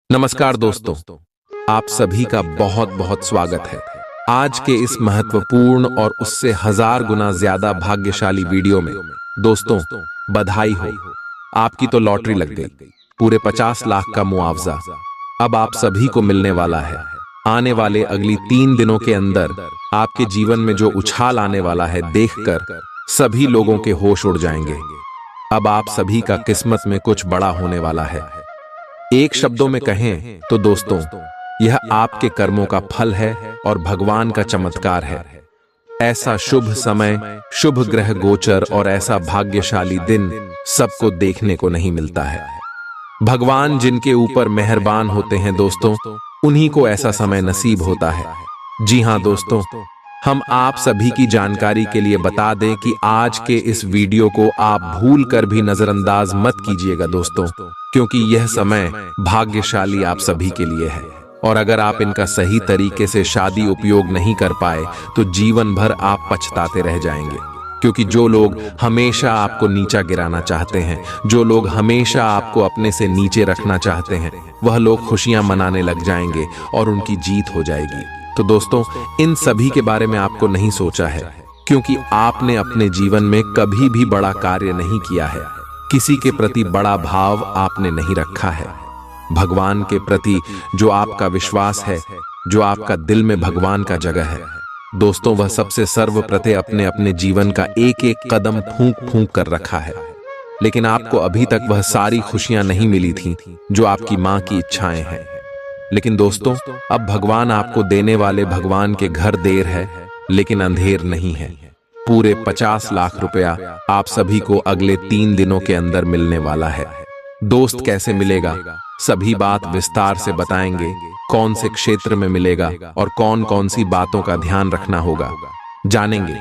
नमस्कार दोस्तों, आप सभी का बहुत बहुत स्वागत है आज के इस महत्वपूर्ण और उससे 1000 गुना ज्यादा भाग्यशाली वीडियो में। दोस्तों, बधाई हो, आपकी तो लॉटरी लग गई। पूरे 50 लाख का मुआवजा अब आप सभी को मिलने वाला है। आने वाले अगली 3 दिनों के अंदर आपके जीवन में जो उछाल आने वाला है, देखकर सभी लोगों के होश उड़ जाएंगे। अब आप सभी का किस्मत में कुछ बड़ा होने वाला है। एक शब्दों में कहें तो दोस्तों, यह आपके कर्मों का फल है और भगवान का चमत्कार है। ऐसा शुभ समय, शुभ ग्रह गोचर और ऐसा भाग्यशाली दिन सबको देखने को नहीं मिलता है। भगवान जिनके ऊपर मेहरबान होते हैं दोस्तों, उन्हीं को ऐसा समय नसीब होता है। जी हां दोस्तों, हम आप सभी की जानकारी के लिए बता दें कि आज के इस वीडियो को आप भूल कर भी नजरअंदाज मत कीजिएगा दोस्तों, क्योंकि यह समय भाग्यशाली आप सभी के लिए है। और अगर आप इनका सही तरीके से शादी उपयोग नहीं कर पाए तो जीवन भर आप पछताते रह जाएंगे। क्योंकि जो लोग हमेशा आपको नीचा गिराना चाहते हैं, जो लोग हमेशा आपको अपने से नीचे रखना चाहते हैं, वह लोग खुशियां मनाने लग जाएंगे और उनकी जीत हो जाएगी। तो दोस्तों, इन सभी के बारे में आपको नहीं सोचा है, क्योंकि आपने अपने जीवन में कभी भी बड़ा कार्य नहीं किया है। किसी के प्रति बड़ा भाव आपने नहीं रखा है। भगवान के प्रति जो आपका विश्वास है, जो आपका दिल में भगवान का जगह है दोस्तों, वह सबसे सर्वप्रथम अपने अपने जीवन का एक एक कदम फूंक फूंक कर रखा है। लेकिन आपको अभी तक वह सारी खुशियां नहीं मिली थी जो आपकी मां की इच्छाएं हैं। लेकिन दोस्तों, अब भगवान आपको देने वाले भगवान के घर देर है लेकिन अंधेर नहीं है। पूरे 50 लाख रुपया आप सभी को अगले 3 दिनों के अंदर मिलने वाला है। दोस्त, कैसे मिलेगा, सभी बात विस्तार से बताएंगे। कौन से क्षेत्र में मिलेगा और कौन कौन सी बातों का ध्यान रखना होगा, जानेंगे।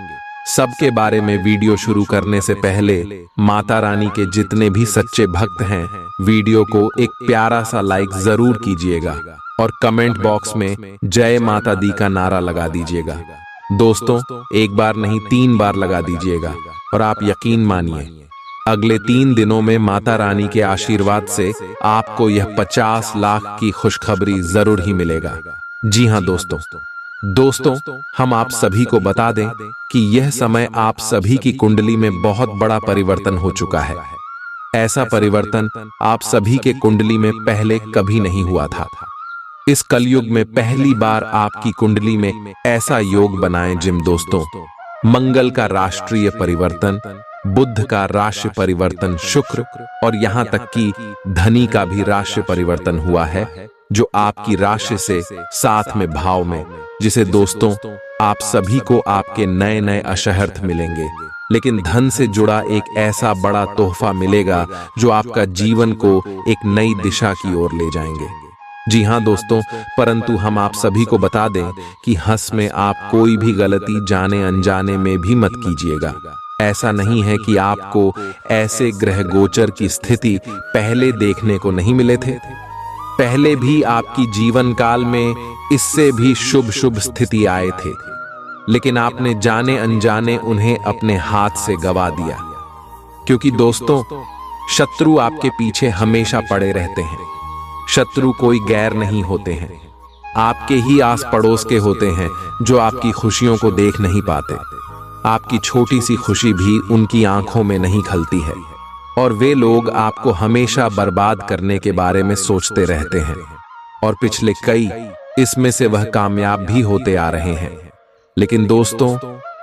सबके बारे में वीडियो शुरू करने से पहले माता रानी के जितने भी सच्चे भक्त हैं, वीडियो को एक प्यारा सा लाइक जरूर कीजिएगा और कमेंट बॉक्स में जय माता दी का नारा लगा दीजिएगा। दोस्तों, एक बार नहीं 3 बार लगा दीजिएगा। और आप यकीन मानिए, अगले 3 दिनों में माता रानी के आशीर्वाद से आपको यह 50 लाख की खुशखबरी जरूर ही मिलेगा। जी हां दोस्तों, हम आप सभी को बता दें कि यह समय आप सभी की कुंडली में बहुत बड़ा परिवर्तन हो चुका है। ऐसा परिवर्तन आप सभी के कुंडली में पहले कभी नहीं हुआ था। इस कलयुग में पहली बार आपकी कुंडली में ऐसा योग बनाएं जिम दोस्तों, मंगल का राष्ट्रीय परिवर्तन, बुध का राशि परिवर्तन, शुक्र और यहाँ तक कि धनी का भी राशि परिवर्तन हुआ है, जो आपकी राशि से साथ में भाव में, जिसे दोस्तों आप सभी को आपके नए नए अशहर्थ मिलेंगे। लेकिन धन से जुड़ा एक ऐसा बड़ा तोहफा मिलेगा जो आपका जीवन को एक नई दिशा की ओर ले जाएंगे। जी हां दोस्तों, परंतु हम आप सभी को बता दें कि हंस में आप कोई भी गलती जाने अनजाने में भी मत कीजिएगा। ऐसा नहीं है कि आपको ऐसे ग्रह गोचर की स्थिति पहले देखने को नहीं मिले थे। पहले भी आपकी जीवन काल में इससे भी शुभ शुभ स्थिति आए थे, लेकिन आपने जाने अनजाने उन्हें अपने हाथ से गवा दिया। क्योंकि दोस्तों, शत्रु आपके पीछे हमेशा पड़े रहते हैं। शत्रु कोई गैर नहीं होते हैं, आपके ही आस पड़ोस के होते हैं जो आपकी खुशियों को देख नहीं पाते। आपकी छोटी सी खुशी भी उनकी आंखों में नहीं खलती है और वे लोग आपको हमेशा बर्बाद करने के बारे में सोचते रहते हैं। और पिछले कई इसमें से वह कामयाब भी होते आ रहे हैं। लेकिन दोस्तों,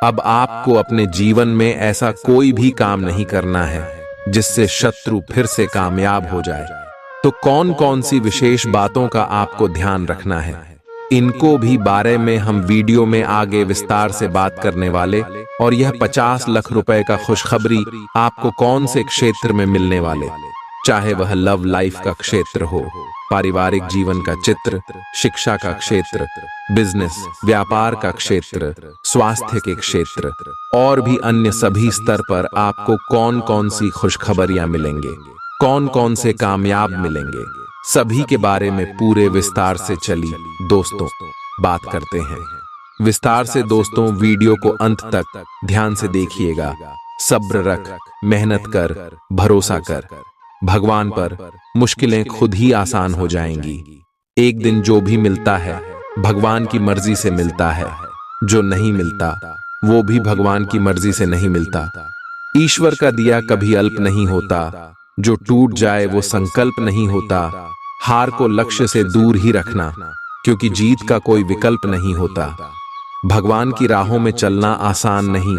अब आपको अपने जीवन में ऐसा कोई भी काम नहीं करना है जिससे शत्रु फिर से कामयाब हो जाए। तो कौन कौन सी विशेष बातों का आपको ध्यान रखना है, इनको भी बारे में हम वीडियो में आगे विस्तार से बात करने वाले। और यह 50 लाख रुपए का खुशखबरी आपको कौन से क्षेत्र में मिलने वाले, चाहे वह लव लाइफ का क्षेत्र हो, पारिवारिक जीवन का चित्र, शिक्षा का क्षेत्र, बिजनेस व्यापार का क्षेत्र, स्वास्थ्य के क्षेत्र और भी अन्य सभी स्तर पर आपको कौन कौन सी खुशखबरियां मिलेंगे, कौन कौन से कामयाब मिलेंगे, सभी के बारे में पूरे विस्तार से चली दोस्तों बात करते हैं। विस्तार से दोस्तों, वीडियो को अंत तक ध्यान से देखिएगा। सब्र रख, मेहनत कर, भरोसा कर, भगवान पर मुश्किलें खुद ही आसान हो जाएंगी। एक दिन जो भी मिलता है भगवान की मर्जी से मिलता है, जो नहीं मिलता वो भी भगवान की मर्जी से नहीं मिलता। ईश्वर का दिया कभी अल्प नहीं होता, जो टूट जाए वो संकल्प नहीं होता। हार को लक्ष्य से दूर ही रखना, क्योंकि जीत का कोई विकल्प नहीं होता। भगवान की राहों में चलना आसान नहीं,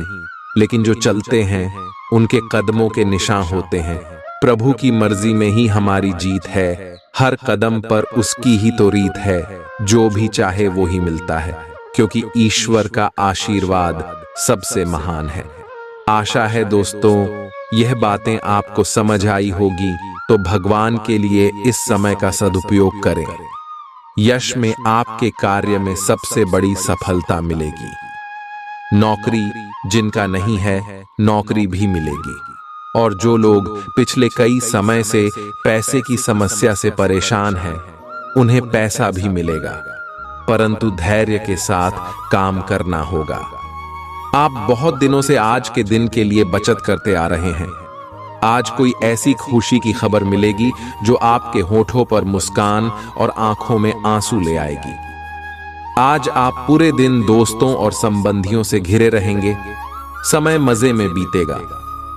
लेकिन जो चलते हैं उनके कदमों के निशान होते हैं। प्रभु की मर्जी में ही हमारी जीत है, हर कदम पर उसकी ही तो रीत है। जो भी चाहे वो ही मिलता है, क्योंकि ईश्वर का आशीर्वाद सबसे महान है। आशा है दोस्तों यह बातें आपको समझ आई होगी, तो भगवान के लिए इस समय का सदुपयोग करें। यश में आपके कार्य में सबसे बड़ी सफलता मिलेगी। नौकरी जिनका नहीं है नौकरी भी मिलेगी, और जो लोग पिछले कई समय से पैसे की समस्या से परेशान हैं उन्हें पैसा भी मिलेगा, परंतु धैर्य के साथ काम करना होगा। आप बहुत दिनों से आज के दिन के लिए बचत करते आ रहे हैं। आज कोई ऐसी खुशी की खबर मिलेगी जो आपके होठों पर मुस्कान और आंखों में आंसू ले आएगी। आज आप पूरे दिन दोस्तों और संबंधियों से घिरे रहेंगे। समय मजे में बीतेगा,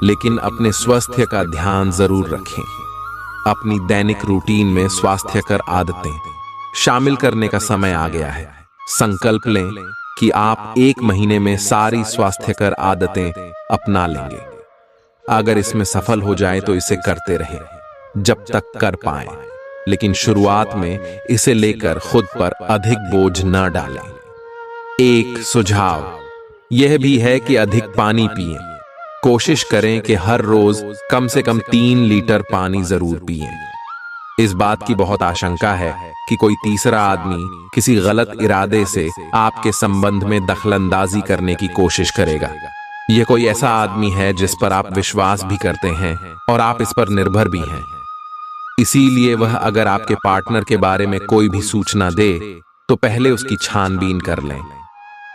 लेकिन अपने स्वास्थ्य का ध्यान जरूर रखें। अपनी दैनिक रूटीन में स्वास्थ्यकर आदतें शामिल करने का समय आ गया है। संकल्प लें कि आप 1 महीने में सारी स्वास्थ्यकर आदतें अपना लेंगे। अगर इसमें सफल हो जाए तो इसे करते रहें जब तक कर पाएं, लेकिन शुरुआत में इसे लेकर खुद पर अधिक बोझ न डालें। एक सुझाव यह भी है कि अधिक पानी पिएं। कोशिश करें कि हर रोज कम से कम 3 लीटर पानी जरूर पिएं। इस बात की बहुत आशंका है कि कोई तीसरा आदमी किसी गलत इरादे से आपके संबंध में दखलंदाजी करने की कोशिश करेगा। यह कोई ऐसा आदमी है जिस पर आप विश्वास भी करते हैं और आप इस पर निर्भर भी हैं। इसीलिए वह अगर आपके पार्टनर के बारे में कोई भी सूचना दे तो पहले उसकी छानबीन कर लें।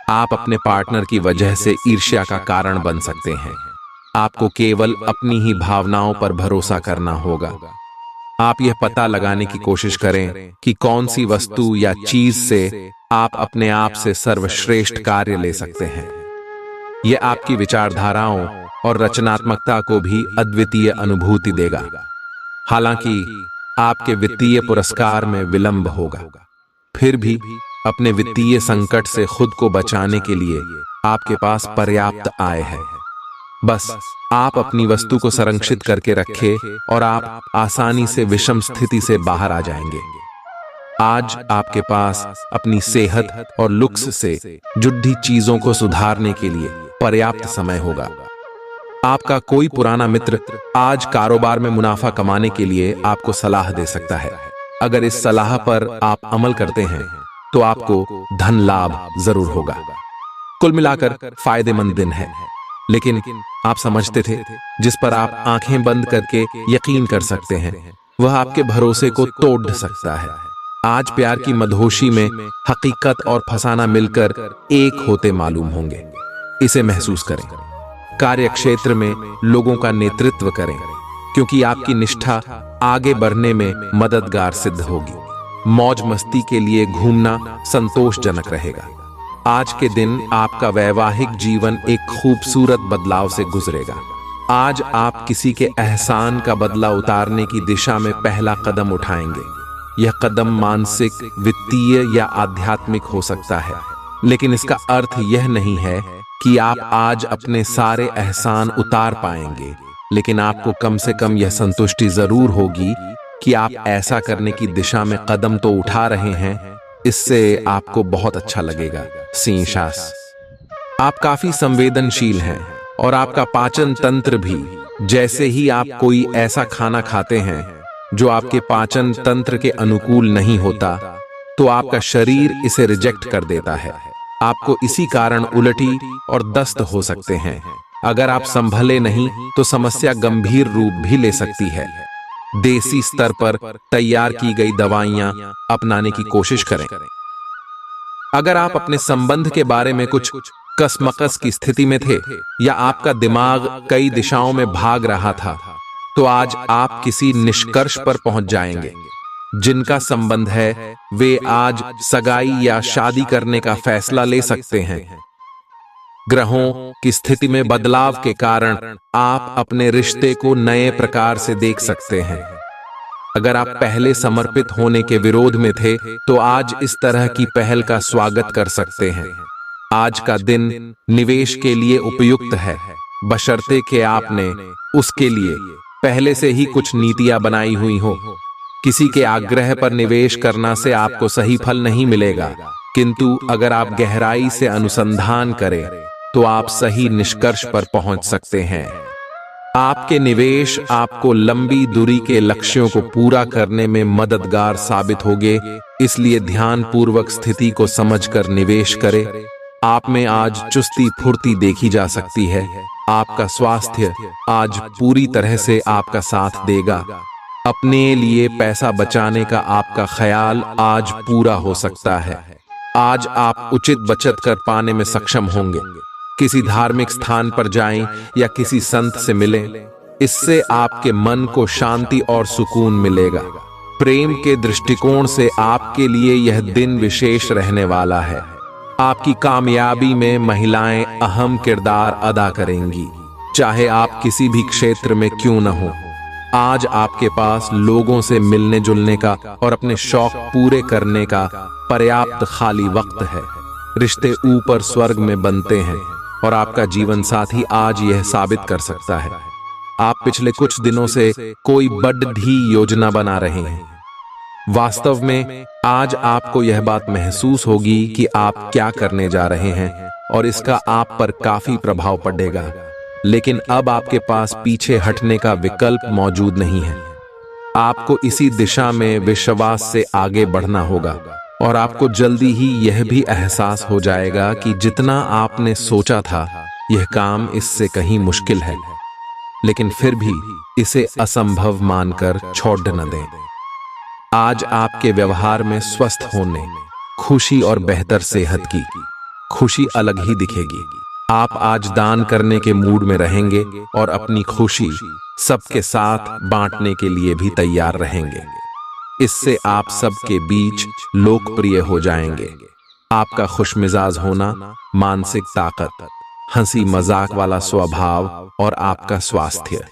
आप अपने पार्टनर की वजह से ईर्ष्या का कारण बन सकते हैं। आपको केवल अपनी ही भावनाओं पर भरोसा करना होगा। आप यह पता लगाने की कोशिश करें कि कौन सी वस्तु या चीज से आप अपने आप से सर्वश्रेष्ठ कार्य ले सकते हैं। यह आपकी विचारधाराओं और रचनात्मकता को भी अद्वितीय अनुभूति देगा। हालांकि आपके वित्तीय पुरस्कार में विलंब होगा, फिर भी अपने वित्तीय संकट से खुद को बचाने के लिए आपके पास पर्याप्त आय है। बस आप अपनी वस्तु को संरक्षित करके रखें और आप आसानी से विषम स्थिति से बाहर आ जाएंगे। आज आपके पास अपनी सेहत और लुक्स से जुड़ी चीजों को सुधारने के लिए पर्याप्त समय होगा। आपका कोई पुराना मित्र आज कारोबार में मुनाफा कमाने के लिए आपको सलाह दे सकता है। अगर इस सलाह पर आप अमल करते हैं तो आपको धन लाभ जरूर होगा। कुल मिलाकर फायदेमंद दिन है, लेकिन आप समझते थे जिस पर आप आंखें बंद करके यकीन कर सकते हैं वह आपके भरोसे को तोड़ सकता है। आज प्यार की मदहोशी में हकीकत और फसाना मिलकर एक होते मालूम होंगे। इसे महसूस करें। कार्य क्षेत्र में लोगों का नेतृत्व करें, क्योंकि आपकी निष्ठा आगे बढ़ने में मददगार सिद्ध होगी। मौज मस्ती के लिए घूमना संतोषजनक रहेगा। आज के दिन आपका वैवाहिक जीवन एक खूबसूरत बदलाव से गुजरेगा। आज आप किसी के एहसान का बदला उतारने की दिशा में पहला कदम उठाएंगे। यह कदम मानसिक, वित्तीय या आध्यात्मिक हो सकता है, लेकिन इसका अर्थ यह नहीं है कि आप आज अपने सारे एहसान उतार पाएंगे, लेकिन आपको कम से कम यह संतुष्टि जरूर होगी कि आप ऐसा करने की दिशा में कदम तो उठा रहे हैं। इससे आपको बहुत अच्छा लगेगा। सिंशास, आप काफी संवेदनशील हैं और आपका पाचन तंत्र भी। जैसे ही आप कोई ऐसा खाना खाते हैं जो आपके पाचन तंत्र के अनुकूल नहीं होता, तो आपका शरीर इसे रिजेक्ट कर देता है। आपको इसी कारण उल्टी और दस्त हो सकते हैं। अगर आप संभले नहीं तो समस्या गंभीर रूप भी ले सकती है। देसी स्तर पर तैयार की गई दवाइयां अपनाने की कोशिश करें। अगर आप अपने संबंध के बारे में कुछ कसमकस की स्थिति में थे या आपका दिमाग कई दिशाओं में भाग रहा था, तो आज आप किसी निष्कर्ष पर पहुंच जाएंगे। जिनका संबंध है वे आज सगाई या शादी करने का फैसला ले सकते हैं। ग्रहों की स्थिति में बदलाव के कारण आप अपने रिश्ते को नए प्रकार से देख सकते हैं। अगर आप पहले समर्पित होने के विरोध में थे तो आज इस तरह की पहल का स्वागत कर सकते हैं। आज का दिन निवेश के लिए उपयुक्त है, बशर्ते कि आपने उसके लिए पहले से ही कुछ नीतियां बनाई हुई हो। किसी के आग्रह पर निवेश करना से आपको सही फल नहीं मिलेगा, किंतु अगर आप गहराई से अनुसंधान करें तो आप सही निष्कर्ष पर पहुंच सकते हैं। आपके निवेश आपको लंबी दूरी के लक्ष्यों को पूरा करने में मददगार साबित होंगे, इसलिए ध्यानपूर्वक स्थिति को समझकर निवेश करें। आप में आज चुस्ती फुर्ती देखी जा सकती है। आपका स्वास्थ्य आज पूरी तरह से आपका साथ देगा। अपने लिए पैसा बचाने का आपका ख्याल आज पूरा हो सकता है। आज आप उचित बचत कर पाने में सक्षम होंगे। किसी धार्मिक स्थान पर जाएं या किसी संत से मिलें, इससे आपके मन को शांति और सुकून मिलेगा। प्रेम के दृष्टिकोण से आपके लिए यह दिन विशेष रहने वाला है। आपकी कामयाबी में महिलाएं अहम किरदार अदा करेंगी, चाहे आप किसी भी क्षेत्र में क्यों न हो। आज आपके पास लोगों से मिलने जुलने का और अपने शौक पूरे करने का पर्याप्त खाली वक्त है। रिश्ते ऊपर स्वर्ग में बनते हैं और आपका जीवन साथी आज यह साबित कर सकता है। आप पिछले कुछ दिनों से कोई बड़ी योजना बना रहे हैं। वास्तव में आज आपको यह बात महसूस होगी कि आप क्या करने जा रहे हैं और इसका आप पर काफी प्रभाव पड़ेगा, लेकिन अब आपके पास पीछे हटने का विकल्प मौजूद नहीं है। आपको इसी दिशा में विश्वास से आगे बढ़ना होगा और आपको जल्दी ही यह भी एहसास हो जाएगा कि जितना आपने सोचा था यह काम इससे कहीं मुश्किल है, लेकिन फिर भी इसे असंभव मानकर छोड़ न दें। आज आपके व्यवहार में स्वस्थ होने, खुशी और बेहतर सेहत की खुशी अलग ही दिखेगी। आप आज दान करने के मूड में रहेंगे और अपनी खुशी सबके साथ बांटने के लिए भी तैयार रहेंगे। इससे आप सबके बीच लोकप्रिय हो जाएंगे। आपका खुशमिजाज होना, मानसिक ताकत, हंसी मजाक वाला स्वभाव और आपका स्वास्थ्य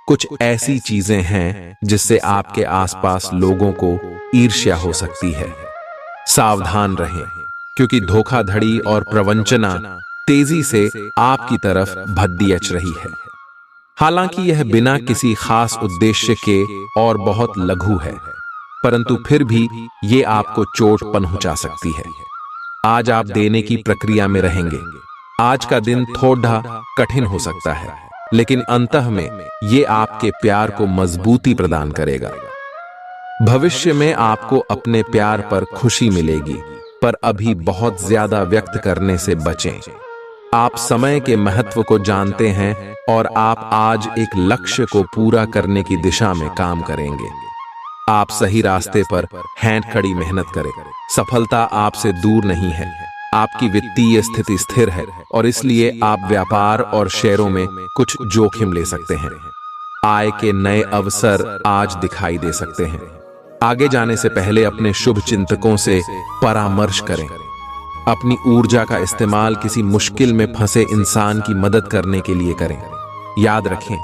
कुछ ऐसी चीजें हैं जिससे आपके आसपास लोगों को ईर्ष्या हो सकती है। सावधान रहें, क्योंकि धोखाधड़ी और प्रवंचना तेजी से आपकी तरफ भद्दियच रही है। हालांकि यह बिना किसी खास उद्देश्य के और बहुत लघु है, परंतु फिर भी ये आपको चोट पहुंचा सकती है। आज आप देने की प्रक्रिया में रहेंगे। आज का दिन थोड़ा कठिन हो सकता है, लेकिन अंतः में ये आपके प्यार को मजबूती प्रदान करेगा। भविष्य में आपको अपने प्यार पर खुशी मिलेगी, पर अभी बहुत ज्यादा व्यक्त करने से बचें। आप समय के महत्व को जानते हैं और आप आज एक लक्ष्य को पूरा करने की दिशा में काम करेंगे। आप सही रास्ते पर हैंड खड़ी मेहनत करें। सफलता आपसे दूर नहीं है। आपकी वित्तीय स्थिति स्थिर है और इसलिए आप व्यापार और शेयरों में कुछ जोखिम ले सकते हैं। आय के नए अवसर आज दिखाई दे सकते हैं। आगे जाने से पहले अपने शुभ चिंतकों से परामर्श करें। अपनी ऊर्जा का इस्तेमाल किसी मुश्किल में फंसे इंसान की मदद करने के लिए करें। याद रखें,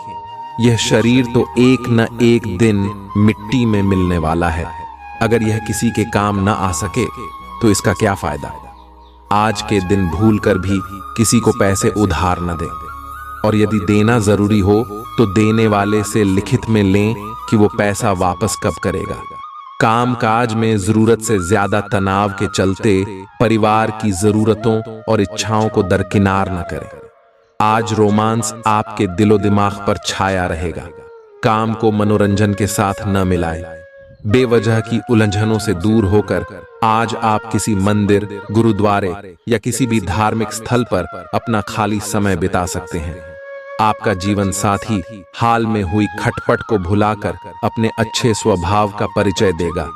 यह शरीर तो एक न एक दिन मिट्टी में मिलने वाला है। अगर यह किसी के काम न आ सके तो इसका क्या फायदा। आज के दिन भूलकर भी किसी को पैसे उधार न दें, और यदि देना जरूरी हो तो देने वाले से लिखित में लें कि वो पैसा वापस कब करेगा। कामकाज में जरूरत से ज्यादा तनाव के चलते परिवार की जरूरतों और इच्छाओं को दरकिनार न करें। आज रोमांस आपके दिलो दिमाग पर छाया रहेगा। काम को मनोरंजन के साथ न मिलाएं। बेवजह की उलझनों से दूर होकर आज आप किसी मंदिर, गुरुद्वारे या किसी भी धार्मिक स्थल पर अपना खाली समय बिता सकते हैं। आपका जीवन साथी हाल में हुई खटपट को भुलाकर अपने अच्छे स्वभाव का परिचय देगा।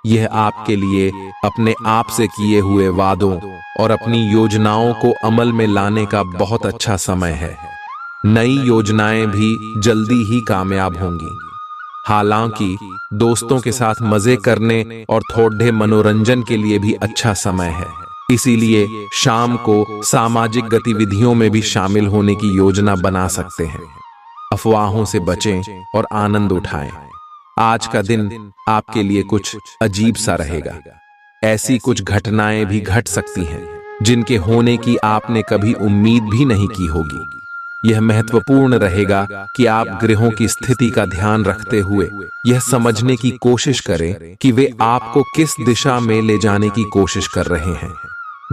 यह आपके लिए अपने आप से किए हुए वादों और अपनी योजनाओं को अमल में लाने का बहुत अच्छा समय है। नई योजनाएं भी जल्दी ही कामयाब होंगी। हालांकि दोस्तों के साथ मजे करने और थोड़े मनोरंजन के लिए भी अच्छा समय है। इसीलिए शाम को सामाजिक गतिविधियों में भी शामिल होने की योजना बना सकते हैं। अफवाहों से बचें और आनंद उठाएं। आज का दिन आपके लिए कुछ अजीब सा रहेगा। ऐसी कुछ घटनाएं भी घट सकती हैं जिनके होने की आपने कभी उम्मीद भी नहीं की होगी। यह महत्वपूर्ण रहेगा कि आप ग्रहों की स्थिति का ध्यान रखते हुए यह समझने की कोशिश करें कि वे आपको किस दिशा में ले जाने की कोशिश कर रहे हैं।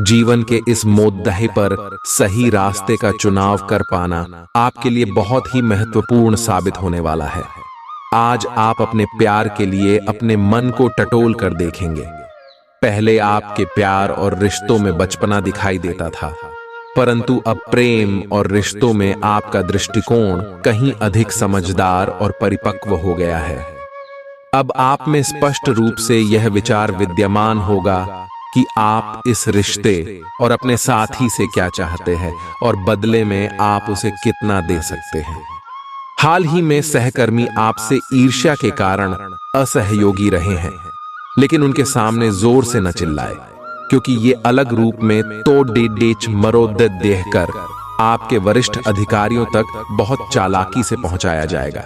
जीवन के इस मोद्दे पर सही रास्ते का चुनाव कर पाना आपके लिए बहुत ही महत्वपूर्ण साबित होने वाला है। आज आप अपने प्यार के लिए अपने मन को टटोल कर देखेंगे। पहले आपके प्यार और रिश्तों में बचपना दिखाई देता था, परंतु अब प्रेम और रिश्तों में आपका दृष्टिकोण कहीं अधिक समझदार और परिपक्व हो गया है। अब आप में स्पष्ट रूप से यह विचार विद्यमान होगा कि आप इस रिश्ते और अपने साथी से क्या चाहते हैं और बदले में आप उसे कितना दे सकते हैं। हाल ही में सहकर्मी आपसे ईर्ष्या के कारण असहयोगी रहे हैं, लेकिन उनके सामने जोर से न चिल्लाए, क्योंकि ये अलग रूप में तो डेच मरोद देकर आपके वरिष्ठ अधिकारियों तक बहुत चालाकी से पहुंचाया जाएगा।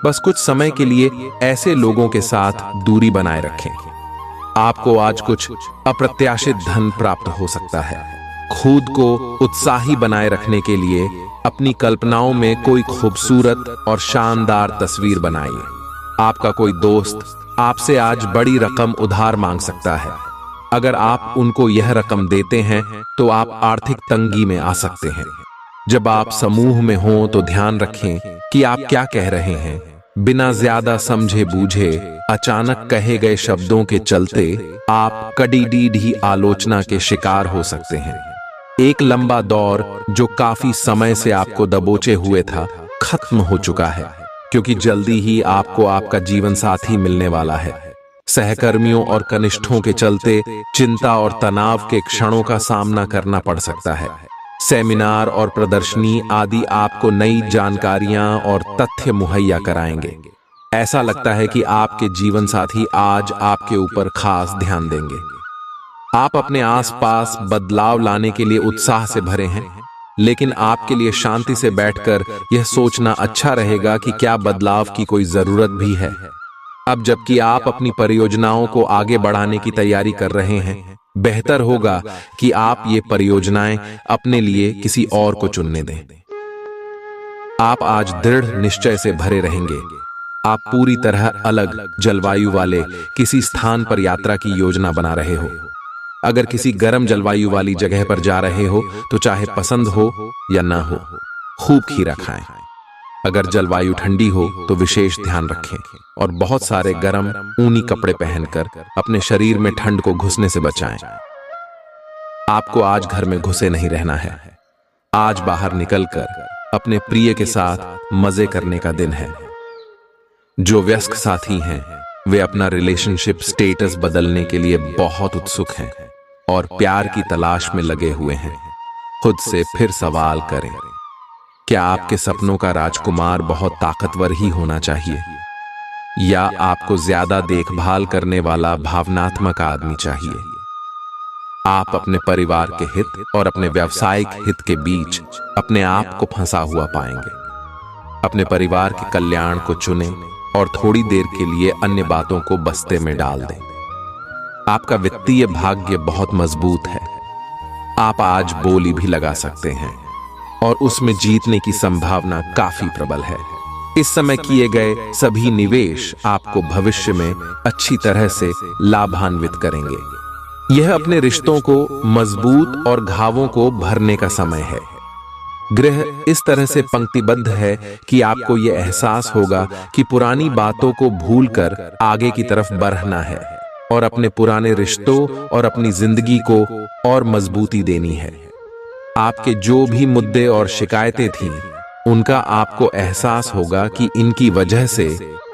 बस कुछ समय के लिए ऐसे लोगों के साथ दूरी बनाए रखें। आपको आज कुछ अप्रत्याशित धन प्राप्त हो सकता है। खुद को उत्साही बनाए रखने के लिए अपनी कल्पनाओं में कोई खूबसूरत और शानदार तस्वीर बनाइए। आपका कोई दोस्त आपसे आज बड़ी रकम उधार मांग सकता है। अगर आप उनको यह रकम देते हैं तो आप आर्थिक तंगी में आ सकते हैं। जब आप समूह में हों तो ध्यान रखें कि आप क्या कह रहे हैं। बिना ज्यादा समझे बूझे अचानक कहे गए शब्दों के चलते आप कड़ी आलोचना के शिकार हो सकते हैं। एक लंबा दौर जो काफी समय से आपको दबोचे हुए था खत्म हो चुका है, क्योंकि जल्दी ही आपको आपका जीवन साथी मिलने वाला है। सहकर्मियों और कनिष्ठों के चलते चिंता और तनाव के क्षणों का सामना करना पड़ सकता है। सेमिनार और प्रदर्शनी आदि आपको नई जानकारियां और तथ्य मुहैया कराएंगे। ऐसा लगता है कि आपके जीवन साथी आज आपके ऊपर खास ध्यान देंगे। आप अपने आसपास बदलाव लाने के लिए उत्साह से भरे हैं, लेकिन आपके लिए शांति से बैठकर यह सोचना अच्छा रहेगा कि क्या बदलाव की कोई जरूरत भी है। अब जबकि आप अपनी परियोजनाओं को आगे बढ़ाने की तैयारी कर रहे हैं, बेहतर होगा कि आप ये परियोजनाएं अपने लिए किसी और को चुनने दें। आप आज दृढ़ निश्चय से भरे रहेंगे। आप पूरी तरह अलग जलवायु वाले किसी स्थान पर यात्रा की योजना बना रहे हो। अगर किसी गर्म जलवायु वाली जगह पर जा रहे हो तो चाहे पसंद हो या ना हो, खूब खीरा खाएं। अगर जलवायु ठंडी हो तो विशेष ध्यान रखें और बहुत सारे गर्म ऊनी कपड़े पहनकर अपने शरीर में ठंड को घुसने से बचाएं। आपको आज घर में घुसे नहीं रहना है। आज बाहर निकलकर अपने प्रिय के साथ मजे करने का दिन है। जो वयस्क साथी हैं वे अपना रिलेशनशिप स्टेटस बदलने के लिए बहुत उत्सुक हैं और प्यार की तलाश में लगे हुए हैं। खुद से फिर सवाल करें, क्या आपके सपनों का राजकुमार बहुत ताकतवर ही होना चाहिए या आपको ज्यादा देखभाल करने वाला भावनात्मक आदमी चाहिए? आप अपने परिवार के हित और अपने व्यावसायिक हित के बीच अपने आप को फंसा हुआ पाएंगे। अपने परिवार के कल्याण को चुनें और थोड़ी देर के लिए अन्य बातों को बस्ते में डाल दें। आपका वित्तीय भाग्य बहुत मजबूत है। आप आज बोली भी लगा सकते हैं और उसमें जीतने की संभावना काफी प्रबल है। इस समय किए गए सभी निवेश आपको भविष्य में अच्छी तरह से लाभान्वित करेंगे। यह अपने रिश्तों को मजबूत और घावों को भरने का समय है। ग्रह इस तरह से पंक्तिबद्ध है कि आपको यह एहसास होगा कि पुरानी बातों को भूलकर आगे की तरफ बढ़ना है और अपने पुराने रिश्तों और अपनी जिंदगी को और मजबूती देनी है। आपके जो भी मुद्दे और शिकायतें थीं, उनका आपको एहसास होगा कि इनकी वजह से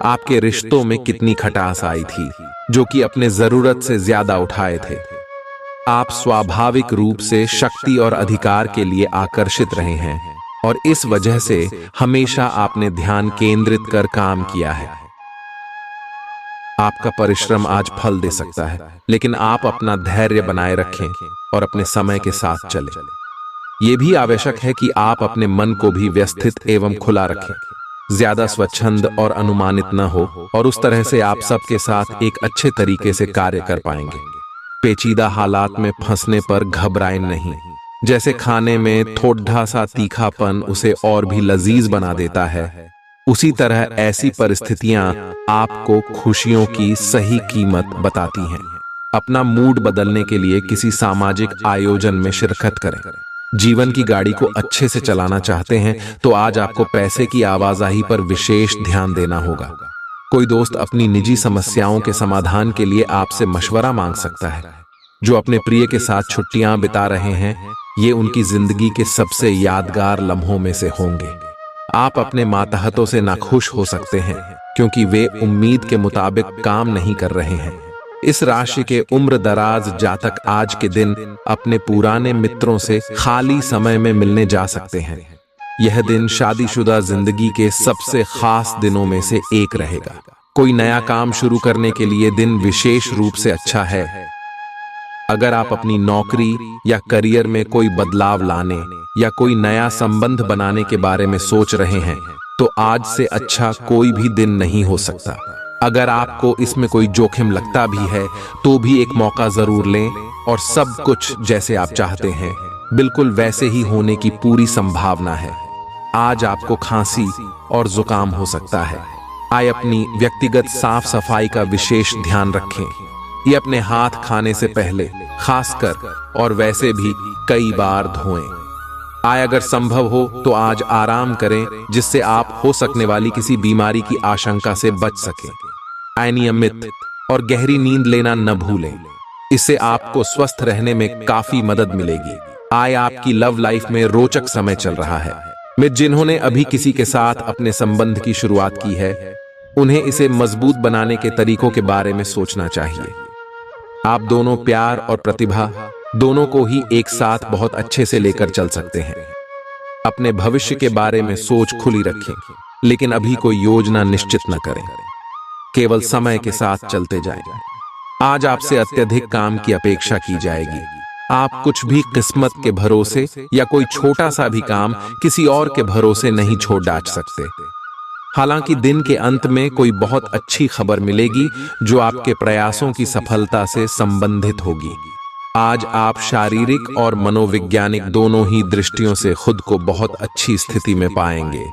आपके रिश्तों में कितनी खटास आई थी, जो कि अपने जरूरत से ज्यादा उठाए थे। आप स्वाभाविक रूप से शक्ति और अधिकार के लिए आकर्षित रहे हैं और इस वजह से हमेशा आपने ध्यान केंद्रित कर काम किया है। आपका परिश्रम आज फल दे सकता है, लेकिन आप अपना धैर्य बनाए रखें और अपने समय के साथ चलें। यह भी आवश्यक है कि आप अपने मन को भी व्यवस्थित एवं खुला रखें, ज्यादा स्वच्छंद और अनुमानित न हो, और उस तरह से आप सबके साथ एक अच्छे तरीके से कार्य कर पाएंगे। पेचीदा हालात में फंसने पर घबराएं नहीं। जैसे खाने में थोड़ा सा तीखापन उसे और भी लजीज बना देता है, उसी तरह ऐसी परिस्थितियां आपको खुशियों की सही कीमत बताती हैं। अपना मूड बदलने के लिए किसी सामाजिक आयोजन में शिरकत करें। जीवन की गाड़ी को अच्छे से चलाना चाहते हैं तो आज आपको पैसे की आवाजाही पर विशेष ध्यान देना होगा। कोई दोस्त अपनी निजी समस्याओं के समाधान के लिए आपसे मशवरा मांग सकता है। जो अपने प्रिय के साथ छुट्टियां बिता रहे हैं, ये उनकी जिंदगी के सबसे यादगार लम्हों में से होंगे। आप अपने मातहतों से नाखुश हो सकते हैं क्योंकि वे उम्मीद के मुताबिक काम नहीं कर रहे हैं। इस राशि के उम्र दराज जातक आज के दिन अपने पुराने मित्रों से खाली समय में मिलने जा सकते हैं। यह दिन शादीशुदा जिंदगी के सबसे खास दिनों में से एक रहेगा। कोई नया काम शुरू करने के लिए दिन विशेष रूप से अच्छा है। अगर आप अपनी नौकरी या करियर में कोई बदलाव लाने या कोई नया संबंध बनाने के बारे में सोच रहे हैं तो आज से अच्छा कोई भी दिन नहीं हो सकता। अगर आपको इसमें कोई जोखिम लगता भी है तो भी एक मौका जरूर लें, और सब कुछ जैसे आप चाहते हैं बिल्कुल वैसे ही होने की पूरी संभावना है। आज आपको खांसी और जुकाम हो सकता है। आइए अपनी व्यक्तिगत साफ सफाई का विशेष ध्यान रखें। ये अपने हाथ खाने से पहले खासकर और वैसे भी कई बार धोएं। आय अगर संभव हो तो आज आराम करें जिससे आप हो सकने वाली किसी बीमारी की आशंका से बच सकें। आय नियमित और गहरी नींद लेना न भूलें, इससे आपको स्वस्थ रहने में काफी मदद मिलेगी। आय आपकी लव लाइफ में रोचक समय चल रहा है। मित्र जिन्होंने अभी किसी के साथ अपने संबंध की शुरुआत की है, उन्हें इसे मजबूत बनाने के तरीकों के बारे में सोचना चाहिए। आप दोनों प्यार और प्रतिभा दोनों को ही एक साथ बहुत अच्छे से लेकर चल सकते हैं। अपने भविष्य के बारे में सोच खुली रखें, लेकिन अभी कोई योजना निश्चित न करें। केवल समय के साथ चलते जाएं। आज आपसे अत्यधिक काम की अपेक्षा की जाएगी। आप कुछ भी किस्मत के भरोसे या कोई छोटा सा भी काम किसी और के भरोसे नहीं छोड़ डाल सकते। हालांकि दिन के अंत में कोई बहुत अच्छी खबर मिलेगी जो आपके प्रयासों की सफलता से संबंधित होगी। आज आप शारीरिक और मनोवैज्ञानिक दोनों ही दृष्टियों से खुद को बहुत अच्छी स्थिति में पाएंगे।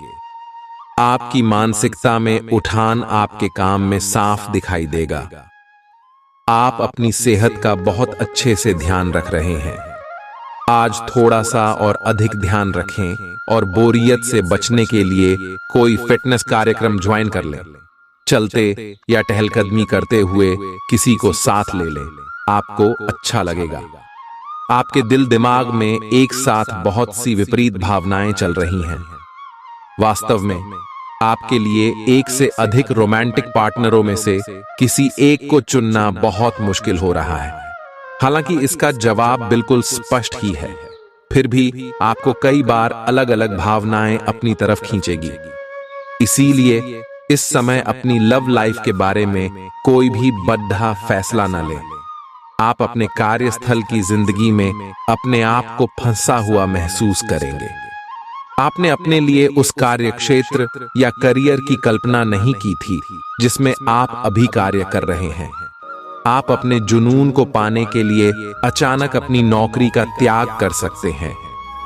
आपकी मानसिकता में उठान आपके काम में साफ दिखाई देगा। आप अपनी सेहत का बहुत अच्छे से ध्यान रख रहे हैं। आज थोड़ा सा और अधिक ध्यान रखें और बोरियत से बचने के लिए कोई फिटनेस कार्यक्रम ज्वाइन कर लें। चलते या टहलकदमी करते हुए किसी को साथ ले लें, आपको अच्छा लगेगा। आपके दिल दिमाग में एक साथ बहुत सी विपरीत भावनाएं चल रही हैं। वास्तव में आपके लिए एक से अधिक रोमांटिक पार्टनरों में से किसी एक को चुनना बहुत मुश्किल हो रहा है। हालांकि इसका जवाब बिल्कुल स्पष्ट ही है, फिर भी आपको कई बार अलग अलग भावनाएं अपनी तरफ खींचेगी। इसीलिए इस समय अपनी लव लाइफ के बारे में कोई भी बद्धा फैसला न लें। आप अपने कार्यस्थल की जिंदगी में अपने आप को फंसा हुआ महसूस करेंगे। आपने अपने लिए उस कार्य क्षेत्र या करियर की कल्पना नहीं की थी जिसमें आप अभी कार्य कर रहे हैं। आप अपने जुनून को पाने के लिए अचानक अपनी नौकरी का त्याग कर सकते हैं।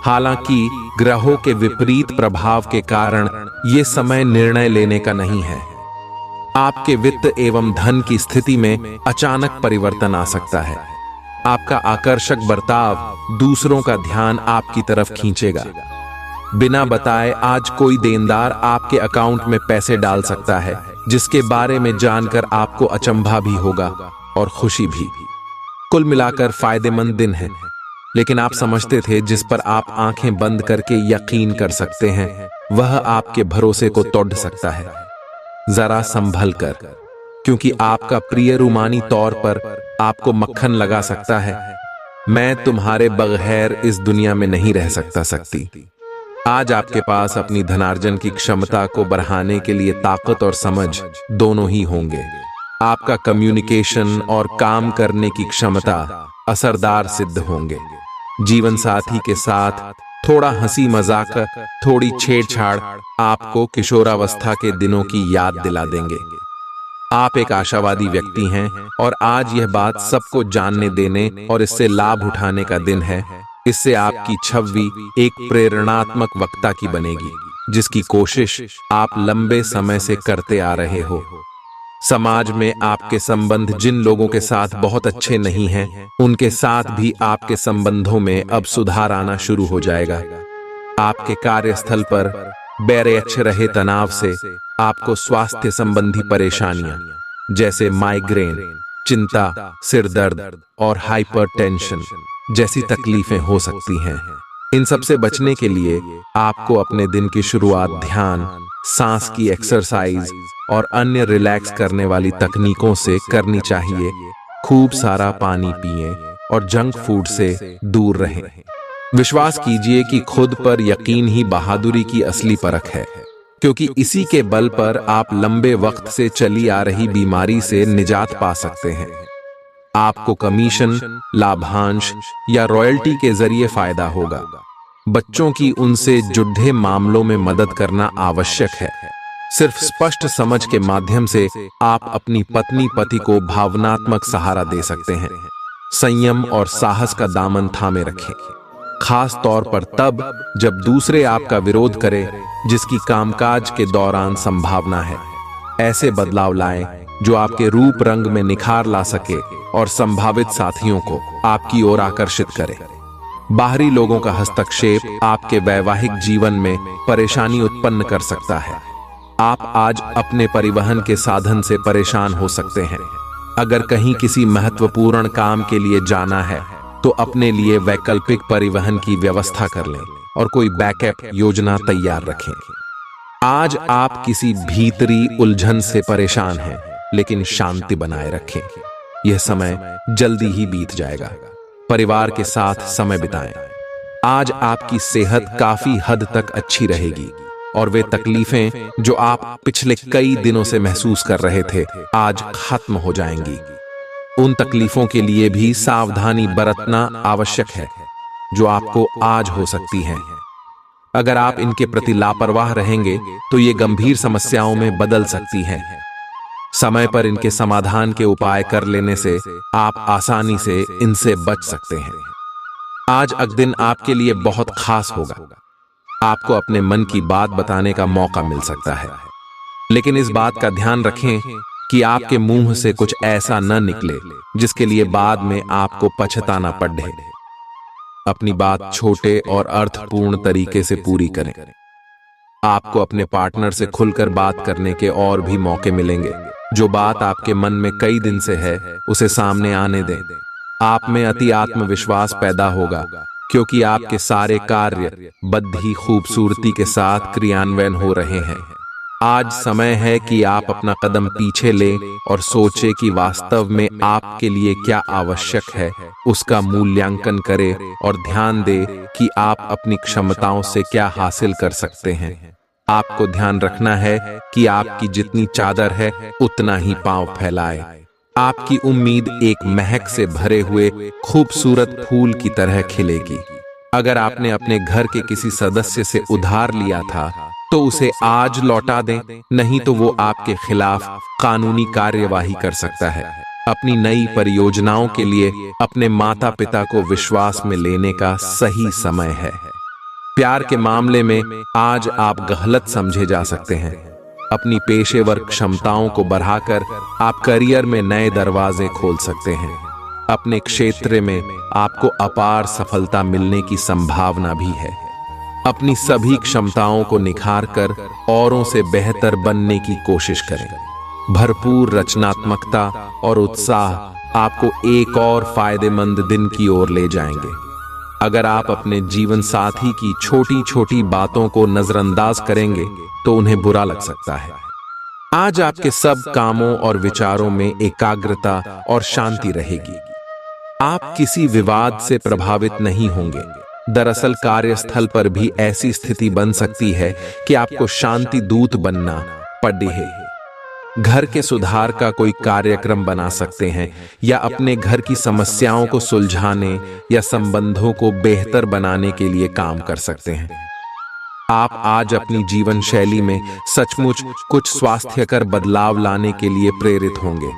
हालांकि ग्रहों के विपरीत प्रभाव के कारण यह समय निर्णय लेने का नहीं है। आपके वित्त एवं धन की स्थिति में अचानक परिवर्तन आ सकता है। आपका आकर्षक बर्ताव दूसरों का ध्यान आपकी तरफ खींचेगा। बिना बताए आज कोई देनदार आपके अकाउंट में पैसे डाल सकता है, जिसके बारे में जानकर आपको अचंभा भी होगा और खुशी भी। कुल मिलाकर फायदेमंद दिन है, लेकिन आप समझते थे जिस पर आप आंखें बंद करके यकीन कर सकते हैं वह आपके भरोसे को तोड़ सकता है। जरा संभल कर, क्योंकि आपका प्रिय रूमानी तौर पर आपको मक्खन लगा सकता है। मैं तुम्हारे बगैर इस दुनिया में नहीं रह सकती। आज आपके पास अपनी धनार्जन की क्षमता को बढ़ाने के लिए ताकत और समझ दोनों ही होंगे। आपका कम्युनिकेशन और काम करने की क्षमता असरदार सिद्ध होंगे। जीवन साथी के साथ थोड़ा हंसी मजाक, थोड़ी छेड़छाड़ आपको किशोरावस्था के दिनों की याद दिला देंगे। आप एक आशावादी व्यक्ति हैं और आज यह बात सबको जानने देने और इससे लाभ उठाने का दिन है। इससे आपकी छवि एक प्रेरणात्मक वक्ता की बनेगी, जिसकी कोशिश आप लंबे समय से करते आ रहे हो। समाज में आपके संबंध जिन लोगों के साथ बहुत अच्छे नहीं हैं, उनके साथ भी आपके संबंधों में अब सुधार आना शुरू हो जाएगा। आपके कार्यस्थल पर बैरेक्ष रहे तनाव से आपको स्वास्थ्य संबंधी परेशानियां जैसे माइग्रेन, चिंता, सिर दर्द और हाइपरटेंशन जैसी तकलीफें हो सकती हैं। इन सब से बचने के लिए आपको अपने दिन की शुरुआत ध्यान, सांस की एक्सरसाइज और अन्य रिलैक्स करने वाली तकनीकों से करनी चाहिए। खूब सारा पानी पिएं और जंक फूड से दूर रहें। विश्वास कीजिए कि खुद पर यकीन ही बहादुरी की असली परख है, क्योंकि इसी के बल पर आप लंबे वक्त से चली आ रही बीमारी से निजात पा सकते हैं। आपको कमीशन, लाभांश या रॉयल्टी के जरिए फायदा होगा। बच्चों की उनसे जुड़े मामलों में मदद करना आवश्यक है। सिर्फ स्पष्ट समझ के माध्यम से आप अपनी पत्नी पति को भावनात्मक सहारा दे सकते हैं। संयम और साहस का दामन थामे रखें, खास तौर पर तब जब दूसरे आपका विरोध करें, जिसकी कामकाज के दौरान संभावना है। ऐसे बदलाव लाएं जो आपके रूप रंग में निखार ला सके और संभावित साथियों को आपकी ओर आकर्षित करे। बाहरी लोगों का हस्तक्षेप आपके वैवाहिक जीवन में परेशानी उत्पन्न कर सकता है। आप आज अपने परिवहन के साधन से परेशान हो सकते हैं। अगर कहीं किसी महत्वपूर्ण काम के लिए जाना है तो अपने लिए वैकल्पिक परिवहन की व्यवस्था कर लें और कोई बैकअप योजना तैयार रखें। आज आप किसी भीतरी उलझन से परेशान हैं, लेकिन शांति बनाए रखें। यह समय जल्दी ही बीत जाएगा। परिवार के साथ समय बिताएं। आज आपकी सेहत काफी हद तक अच्छी रहेगी और वे तकलीफें जो आप पिछले कई दिनों से महसूस कर रहे थे, आज खत्म हो जाएंगी। उन तकलीफों के लिए भी सावधानी बरतना आवश्यक है जो आपको आज हो सकती हैं। अगर आप इनके प्रति लापरवाह रहेंगे तो ये गंभीर समस्याओं में बदल सकती हैं। समय पर इनके समाधान के उपाय कर लेने से आप आसानी से इनसे बच सकते हैं। आज का दिन आपके लिए बहुत खास होगा। आपको अपने मन की बात बताने का मौका मिल सकता है, लेकिन इस बात का ध्यान रखें कि आपके मुंह से कुछ ऐसा न निकले जिसके लिए बाद में आपको पछताना पड़े। अपनी बात छोटे और अर्थपूर्ण तरीके से पूरी करें। आपको अपने पार्टनर से खुलकर बात करने के और भी मौके मिलेंगे। जो बात आपके मन में कई दिन से है, उसे सामने आने दें। आप में अति आत्मविश्वास पैदा होगा, क्योंकि आपके सारे कार्य बड़ी खूबसूरती के साथ क्रियान्वयन हो रहे हैं। आज समय है कि आप अपना कदम पीछे लें और सोचें कि वास्तव में आपके लिए क्या आवश्यक है, उसका मूल्यांकन करें और ध्यान दें कि आप अपनी क्षमताओं से क्या हासिल कर सकते हैं। आपको ध्यान रखना है कि आपकी जितनी चादर है उतना ही पांव फैलाए। आपकी उम्मीद एक महक से भरे हुए खूबसूरत फूल की तरह खिलेगी। अगर आपने अपने घर के किसी सदस्य से उधार लिया था तो उसे आज लौटा दें, नहीं तो वो आपके खिलाफ कानूनी कार्यवाही कर सकता है। अपनी नई परियोजनाओं के लिए अपने माता पिता को विश्वास में लेने का सही समय है। प्यार के मामले में आज आप गलत समझे जा सकते हैं। अपनी पेशेवर क्षमताओं को बढ़ाकर आप करियर में नए दरवाजे खोल सकते हैं। अपने क्षेत्र में आपको अपार सफलता मिलने की संभावना भी है। अपनी सभी क्षमताओं को निखार कर औरों से बेहतर बनने की कोशिश करें। भरपूर रचनात्मकता और उत्साह आपको एक और फायदेमंद दिन की ओर ले जाएंगे। अगर आप अपने जीवन साथी की छोटी छोटी बातों को नजरअंदाज करेंगे तो उन्हें बुरा लग सकता है। आज आपके सब कामों और विचारों में एकाग्रता और शांति रहेगी। आप किसी विवाद से प्रभावित नहीं होंगे। दरअसल कार्यस्थल पर भी ऐसी स्थिति बन सकती है कि आपको शांति दूत बनना पड़े। घर के सुधार का कोई कार्यक्रम बना सकते हैं या अपने घर की समस्याओं को सुलझाने या संबंधों को बेहतर बनाने के लिए काम कर सकते हैं। आप आज अपनी जीवन शैली में सचमुच कुछ स्वास्थ्यकर बदलाव लाने के लिए प्रेरित होंगे।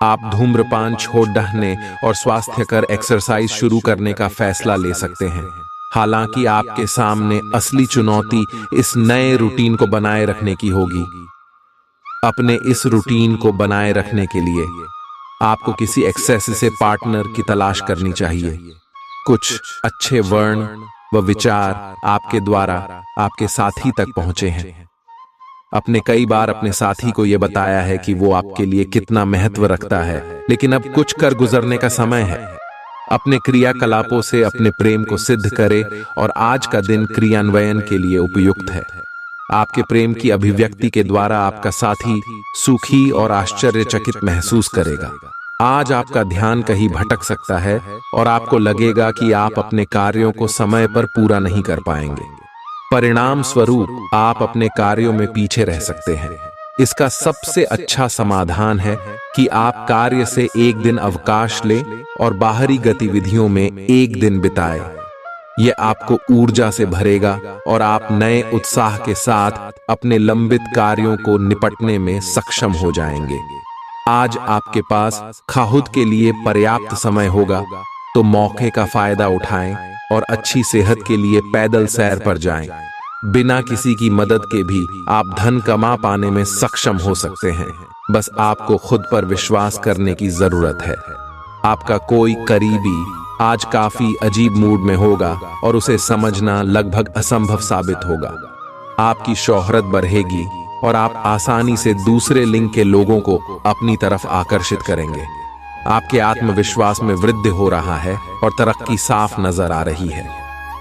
आप धूम्रपान छोड़ डालने और स्वास्थ्यकर एक्सरसाइज शुरू करने का फैसला ले सकते हैं। हालांकि आपके सामने असली चुनौती इस नए रूटीन को बनाए रखने की होगी। अपने इस रूटीन को बनाए रखने के लिए आपको किसी एक्सेस से पार्टनर की तलाश करनी चाहिए। कुछ अच्छे वर्ण व विचार आपके द्वारा आपके साथी तक पहुंचे हैं। आपने कई बार अपने साथी को यह बताया है कि वो आपके लिए कितना महत्व रखता है, लेकिन अब कुछ कर गुजरने का समय है। अपने क्रियाकलापों से अपने प्रेम को सिद्ध करें और आज का दिन क्रियान्वयन के लिए उपयुक्त है। आपके प्रेम की अभिव्यक्ति के द्वारा आपका साथी सुखी और आश्चर्यचकित महसूस करेगा। आज आपका ध्यान कहीं भटक सकता है और आपको लगेगा कि आप अपने कार्यों को समय पर पूरा नहीं कर पाएंगे। परिणाम स्वरूप आप अपने कार्यों में पीछे रह सकते हैं। इसका सबसे अच्छा समाधान है कि आप कार्य से एक दिन अवकाश लें और बाहरी गतिविधियों में एक दिन बिताएं। यह आपको ऊर्जा से भरेगा और आप नए उत्साह के साथ अपने लंबित कार्यों को निपटने में सक्षम हो जाएंगे। आज आपके पास खुद के लिए पर्याप्त समय होगा, तो मौके का फायदा उठाएं और अच्छी सेहत के लिए पैदल सैर पर जाएं। बिना किसी की मदद के भी आप धन कमा पाने में सक्षम हो सकते हैं। बस आपको खुद पर विश्वास करने की जरूरत है। आपका कोई करीबी आज काफी अजीब मूड में होगा और उसे समझना लगभग असंभव साबित होगा। आपकी शोहरत बढ़ेगी और आप आसानी से दूसरे लिंग के लोगों को अपनी तरफ आकर्षित करेंगे। आपके आत्मविश्वास में वृद्धि हो रहा है और तरक्की साफ नजर आ रही है।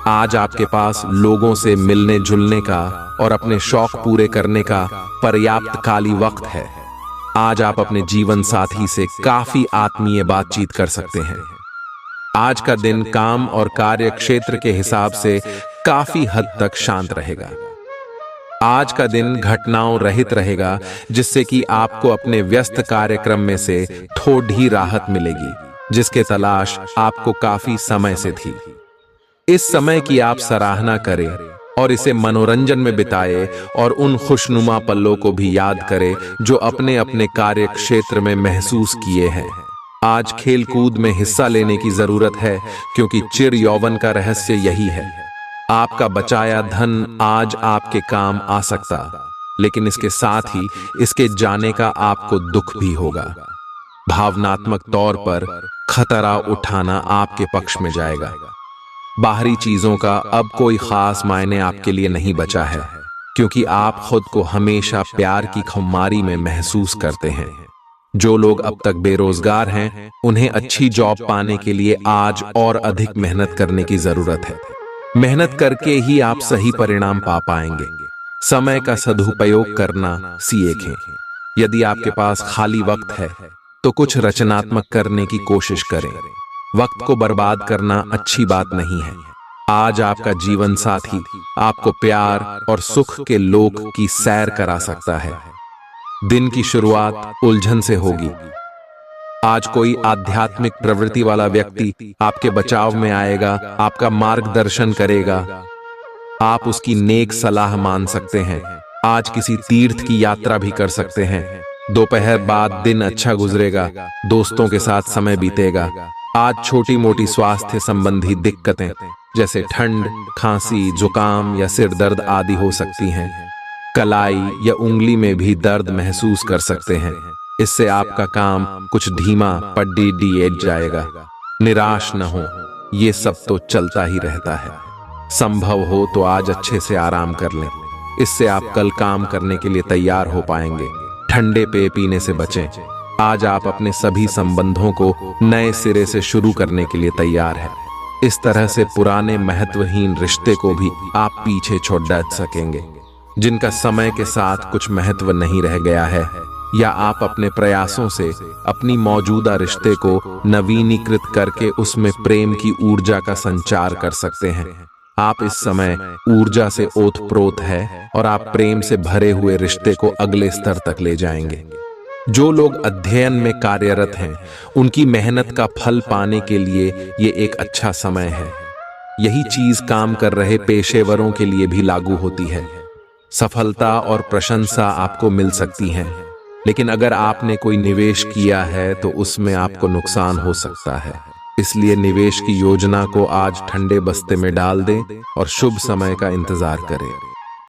आज आपके पास लोगों से मिलने जुलने का और अपने शौक पूरे करने का पर्याप्त खाली वक्त है। आज आप अपने जीवन साथी से काफी आत्मीय बातचीत कर सकते हैं। आज का दिन काम और कार्य क्षेत्र के हिसाब से काफी हद तक शांत रहेगा। आज का दिन घटनाओं रहित रहेगा, जिससे कि आपको अपने व्यस्त कार्यक्रम में से थोड़ी राहत मिलेगी, जिसके तलाश आपको काफी समय से थी। इस समय की आप सराहना करें और इसे मनोरंजन में बिताएं और उन खुशनुमा पलों को भी याद करें जो अपने अपने कार्य क्षेत्र में महसूस किए हैं। आज खेल कूद में हिस्सा लेने की जरूरत है, क्योंकि चिर यौवन का रहस्य यही है। आपका बचाया धन आज आपके काम आ सकता, लेकिन इसके साथ ही इसके जाने का आपको दुख भी होगा। भावनात्मक तौर पर खतरा उठाना आपके पक्ष में जाएगा। बाहरी चीजों का अब कोई खास मायने आपके लिए नहीं बचा है, क्योंकि आप खुद को हमेशा प्यार की खुमारी में महसूस करते हैं। जो लोग अब तक बेरोजगार हैं, उन्हें अच्छी जॉब पाने के लिए आज और अधिक मेहनत करने की जरूरत है। मेहनत करके ही आप सही परिणाम पा पाएंगे। समय का सदुपयोग करना सीखें। यदि आपके पास खाली वक्त है, तो कुछ रचनात्मक करने की कोशिश करें। वक्त को बर्बाद करना अच्छी बात नहीं है। आज आपका जीवन साथी आपको प्यार और सुख के लोक की सैर करा सकता है। दिन की शुरुआत उलझन से होगी। आज कोई आध्यात्मिक प्रवृत्ति वाला व्यक्ति आपके बचाव में आएगा, आपका मार्गदर्शन करेगा। आप उसकी नेक सलाह मान सकते हैं। आज किसी तीर्थ की यात्रा भी कर सकते हैं। दोपहर बाद दिन अच्छा गुजरेगा, दोस्तों के साथ समय बीतेगा। आज छोटी मोटी स्वास्थ्य संबंधी दिक्कतें जैसे ठंड, खांसी, जुकाम या सिर दर्द आदि हो सकती हैं। कलाई या उंगली में भी दर्द महसूस कर सकते हैं। इससे आपका काम कुछ धीमा पड़ जाएगा। निराश न हो, ये सब तो चलता ही रहता है। संभव हो तो आज अच्छे से आराम कर लें, इससे आप कल काम करने के लिए तैयार हो पाएंगे। ठंडे पेय पीने से बचें। आज आप अपने सभी संबंधों को नए सिरे से शुरू करने के लिए तैयार हैं। इस तरह से पुराने महत्वहीन रिश्ते को भी आप पीछे छोड़ सकेंगे, जिनका समय के साथ कुछ महत्व नहीं रह गया है, या आप अपने प्रयासों से अपनी मौजूदा रिश्ते को नवीनीकृत करके उसमें प्रेम की ऊर्जा का संचार कर सकते हैं। आप इस समय ऊर्जा से ओतप्रोत है और आप प्रेम से भरे हुए रिश्ते को अगले स्तर तक ले जाएंगे। जो लोग अध्ययन में कार्यरत हैं, उनकी मेहनत का फल पाने के लिए ये एक अच्छा समय है। यही चीज काम कर रहे पेशेवरों के लिए भी लागू होती है। सफलता और प्रशंसा आपको मिल सकती है, लेकिन अगर आपने कोई निवेश किया है तो उसमें आपको नुकसान हो सकता है। इसलिए निवेश की योजना को आज ठंडे बस्ते में डाल दें और शुभ समय का इंतजार करें।